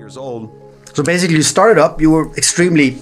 years old. So basically, you started up, you were extremely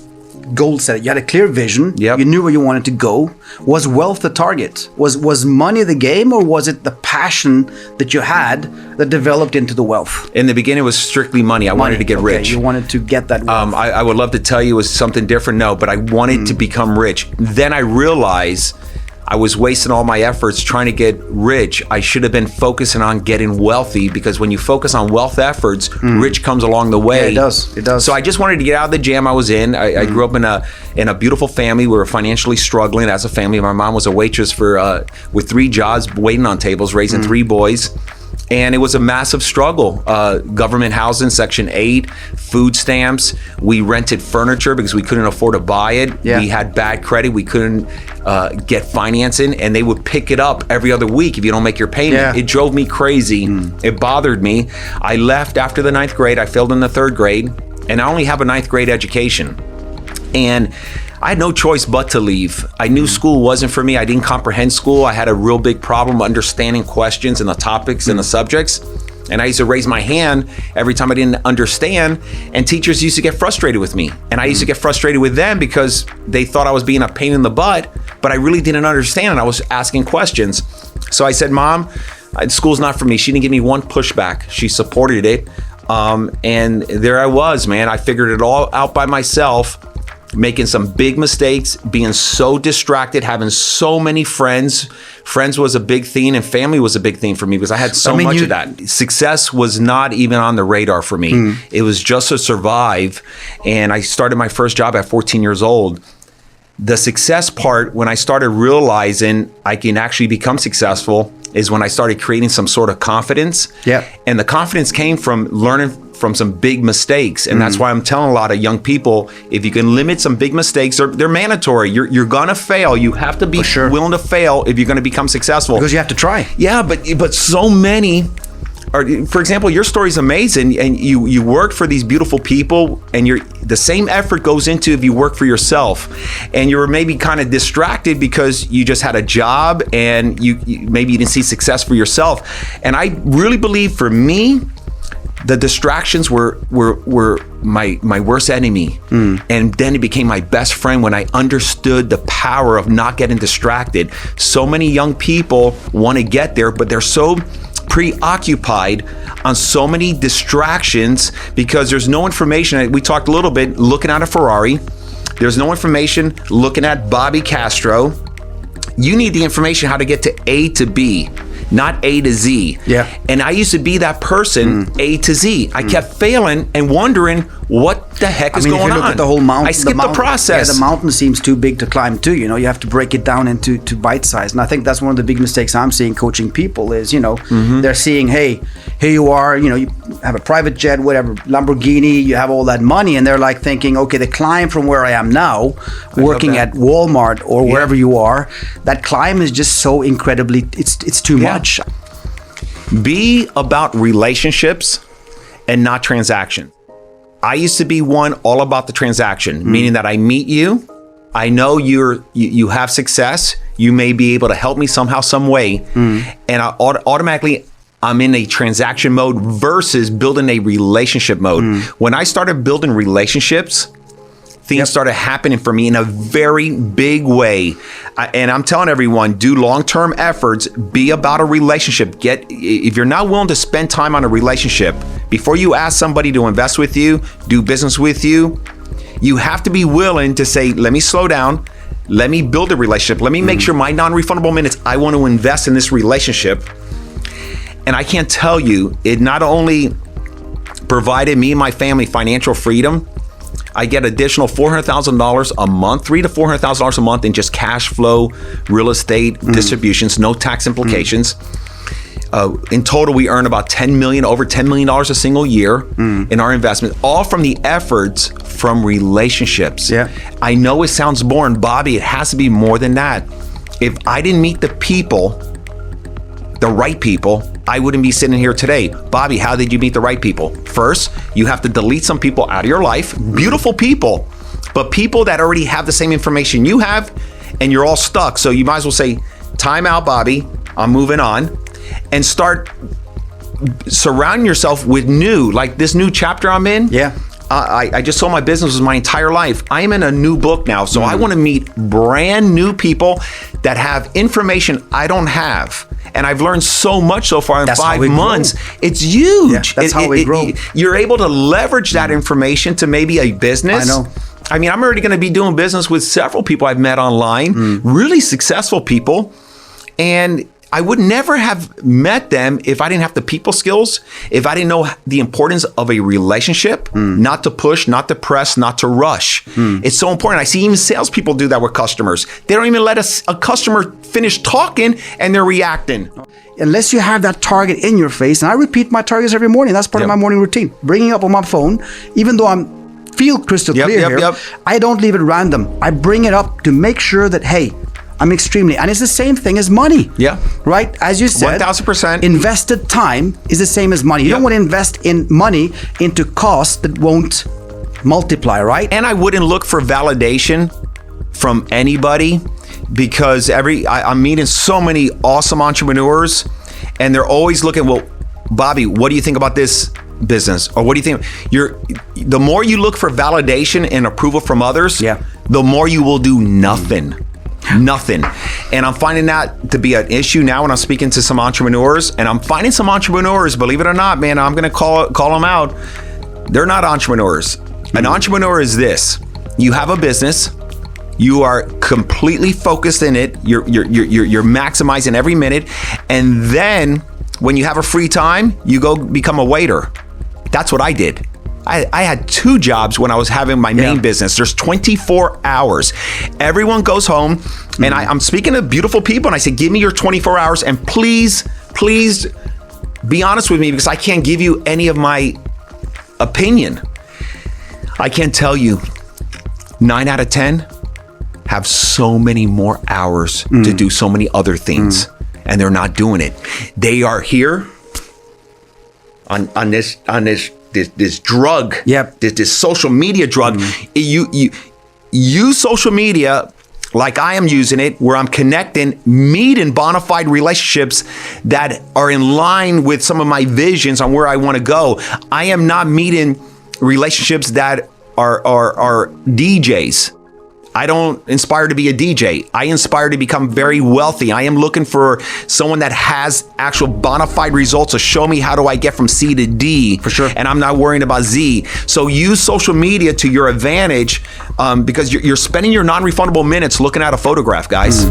goal set. You had a clear vision. Yep. You knew where you wanted to go. Was wealth the target? Was money the game, or was it the passion that you had that developed into the wealth? In the beginning, it was strictly money. I wanted to get rich. You wanted to get that wealth. I would love to tell you it was something different. No, but I wanted to become rich. Then I realized I was wasting all my efforts trying to get rich. I should have been focusing on getting wealthy, because when you focus on wealth efforts, rich comes along the way. Yeah, it does. It does. So I just wanted to get out of the jam I was in. I grew up in a beautiful family. We were financially struggling as a family. My mom was a waitress with 3 jobs, waiting on tables, raising 3 boys. And it was a massive struggle. Government housing, Section 8, food stamps. We rented furniture because we couldn't afford to buy it. Yeah. We had bad credit. We couldn't get financing, and they would pick it up every other week if you don't make your payment. Yeah. It drove me crazy. It bothered me. I left after the 9th grade. I failed in the 3rd grade, and I only have a 9th grade education. And I had no choice but to leave. I knew school wasn't for me. I didn't comprehend school. I had a real big problem understanding questions and the topics and the subjects. And I used to raise my hand every time I didn't understand, and teachers used to get frustrated with me. And I used to get frustrated with them because they thought I was being a pain in the butt, but I really didn't understand, and I was asking questions. So I said, Mom, school's not for me. She didn't give me one pushback. She supported it. And there I was, man. I figured it all out by myself, making some big mistakes, being so distracted, having so many friends. Friends was a big thing, and family was a big thing for me because I had so much of that. Success was not even on the radar for me. It was just to survive. And I started my first job at 14 years old. The success part, when I started realizing I can actually become successful, is when I started creating some sort of confidence. Yeah. And the confidence came from learning from some big mistakes. And that's why I'm telling a lot of young people, if you can limit some big mistakes, they're mandatory. You're gonna fail. You have to be willing to fail if you're gonna become successful. Because you have to try. Yeah, but so many are, for example, your story is amazing, and you work for these beautiful people, and the same effort goes into if you work for yourself, and you're maybe kind of distracted because you just had a job and you maybe you didn't see success for yourself. And I really believe for me, the distractions were my worst enemy. And then it became my best friend when I understood the power of not getting distracted. So many young people want to get there, but they're so preoccupied on so many distractions because there's no information. We talked a little bit looking at a Ferrari. There's no information looking at Bobby Castro. You need the information how to get to A to B, not A to Z. Yeah. And I used to be that person, A to Z. I kept failing and wondering what the heck is going on. If you look at the whole mountain, I skipped the process. Yeah, the mountain seems too big to climb too. You have to break it down into bite size. And I think that's one of the big mistakes I'm seeing coaching people is, they're seeing, hey, here you are, you have a private jet, whatever, Lamborghini, you have all that money. And they're like thinking, okay, the climb from where I am now, working at Walmart or wherever you are, that climb is just so incredibly, it's too much. Be about relationships and not transactions. I used to be one all about the transaction, meaning that I meet you, I know you have success, you may be able to help me somehow, some way, and I automatically I'm in a transaction mode versus building a relationship mode. When I started building relationships, things started happening for me in a very big way. And I'm telling everyone, do long-term efforts, be about a relationship. If you're not willing to spend time on a relationship, before you ask somebody to invest with you, do business with you, you have to be willing to say, let me slow down, let me build a relationship, let me make sure my non-refundable minutes, I want to invest in this relationship. And I can't tell you, it not only provided me and my family financial freedom, I get additional $400,000 a month, $300,000 to $400,000 a month in just cash flow, real estate distributions, no tax implications. In total, we earn about over $10 million a single year in our investment, all from the efforts from relationships. Yeah. I know it sounds boring, Bobby, it has to be more than that. If I didn't meet the right people, I wouldn't be sitting here today. Bobby, how did you meet the right people? First, you have to delete some people out of your life, beautiful people, but people that already have the same information you have, and you're all stuck. So you might as well say, time out, Bobby, I'm moving on, and start surround yourself with new, like this new chapter I'm in. Yeah. I just sold my business my entire life. I am in a new book now. So I want to meet brand new people that have information I don't have. And I've learned so much so far in 5 months. It's huge. Yeah, that's how we grow. You're able to leverage that information to maybe a business. I know. I mean, I'm already going to be doing business with several people I've met online, really successful people. And I would never have met them if I didn't have the people skills, if I didn't know the importance of a relationship, not to push, not to press, not to rush. It's so important. I see even salespeople do that with customers. They don't even let a customer finish talking and they're reacting. Unless you have that target in your face, and I repeat my targets every morning. That's part of my morning routine. Bringing up on my phone, even though I feel crystal clear here, I don't leave it random. I bring it up to make sure that, hey, I'm extremely, and it's the same thing as money. Yeah. Right? As you said, 1000%. Invested time is the same as money. You don't want to invest in money into costs that won't multiply, right? And I wouldn't look for validation from anybody because I'm meeting so many awesome entrepreneurs and they're always looking, well, Bobby, what do you think about this business? Or what do you think? The more you look for validation and approval from others, the more you will do nothing. Nothing. And I'm finding that to be an issue now when I'm speaking to some entrepreneurs. And I'm finding some entrepreneurs, believe it or not, man, I'm going to call them out. They're not entrepreneurs. An entrepreneur is this. You have a business. You are completely focused in it. You're maximizing every minute. And then when you have a free time, you go become a waiter. That's what I did. I had 2 jobs when I was having my main business. There's 24 hours. Everyone goes home and I'm speaking to beautiful people and I say, give me your 24 hours and please be honest with me because I can't give you any of my opinion. I can't tell you 9 out of 10 have so many more hours to do so many other things and they're not doing it. They are here on this drug, this social media drug. You use social media like I am using it, where I'm connecting, meeting bona fide relationships that are in line with some of my visions on where I want to go. I am not meeting relationships that are DJs. I don't inspire to be a DJ. I inspire to become very wealthy. I am looking for someone that has actual bona fide results to show me how do I get from C to D. For sure. And I'm not worrying about Z. So use social media to your advantage because you're spending your non-refundable minutes looking at a photograph, guys.